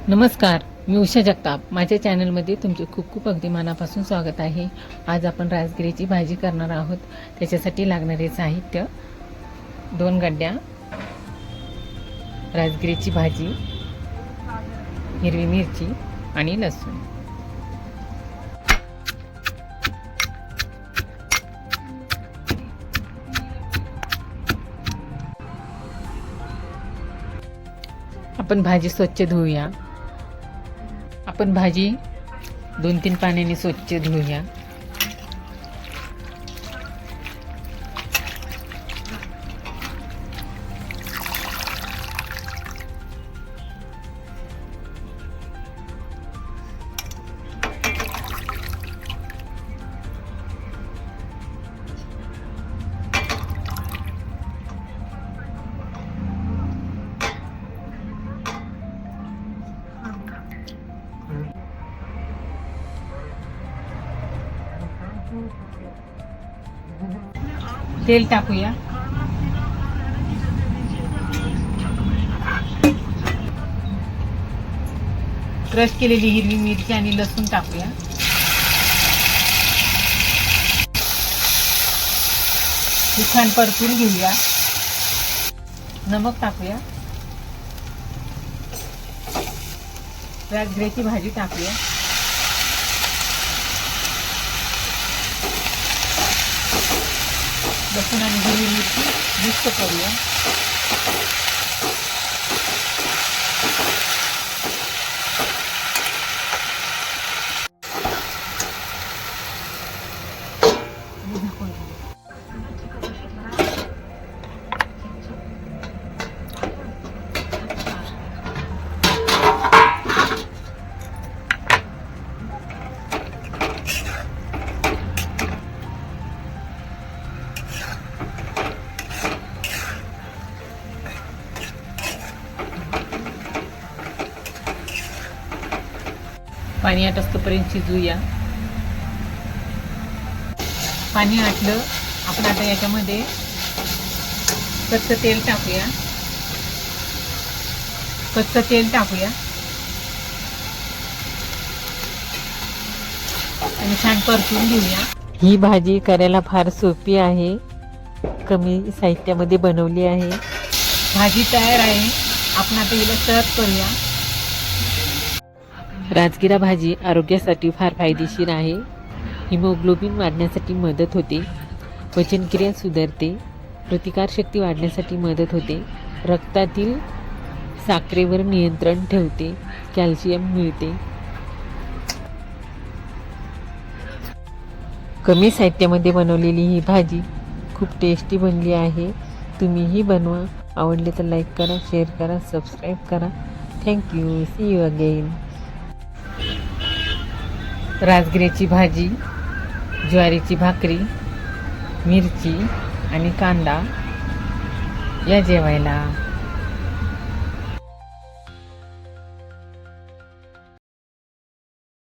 नमस्कार, मी उषा जगताप. माझ्या चॅनलमध्ये तुमचे खूप खूप अगदी मनापासून स्वागत आहे. आज आपण राजगिरीची भाजी करणार आहोत. त्याच्यासाठी लागणारे साहित्य: 2 गड्ड्या राजगिरीची भाजी, हिरवी मिरची आणि लसूण. आपण भाजी स्वच्छ धुवूया. आपण भाजी 2-3 पाण्याने स्वच्छ धुवूया. तेल टाकूया. क्रश केलेली हिरवी मिरची आणि लसूण टाकूया. हे छान परतून घेऊया. नमक टाकूया. राजगिरीची भाजी टाकूया. लसूण आणि हिरवी मिरची मिक्स करूया. पाणी आटस्तोपर्यंत शिजवूया. पाणी आटलं. आपण आता याच्यामध्ये कच्चं तेल टाकूया. आणि छान परतून घेऊया. ही भाजी करायला फार सोपी आहे. कमी साहित्यामध्ये बनवली आहे. भाजी तयार आहे. आपण आता हिला सर्व करूया. राजगिरा भाजी आरोग्यासाठी फार फायदेशीर आहे. हिमोग्लोबिन वाढण्यासाठी मदत होते. पचनक्रिया सुधारते. प्रतिकारशक्ती वाढण्यासाठी मदत होते. रक्तातील साखरेवर नियंत्रण ठेवते. कॅल्शियम मिळते. कमी साहित्यामध्ये बनवलेली ही भाजी खूप टेस्टी बनली आहे. तुम्हीही बनवा. आवडले तर लाईक करा, शेअर करा, सबस्क्राईब करा. थँक्यू. See you again. राजगिरीची भाजी, ज्वारीची भाकरी, मिरची आणि कांदा या जेवायला.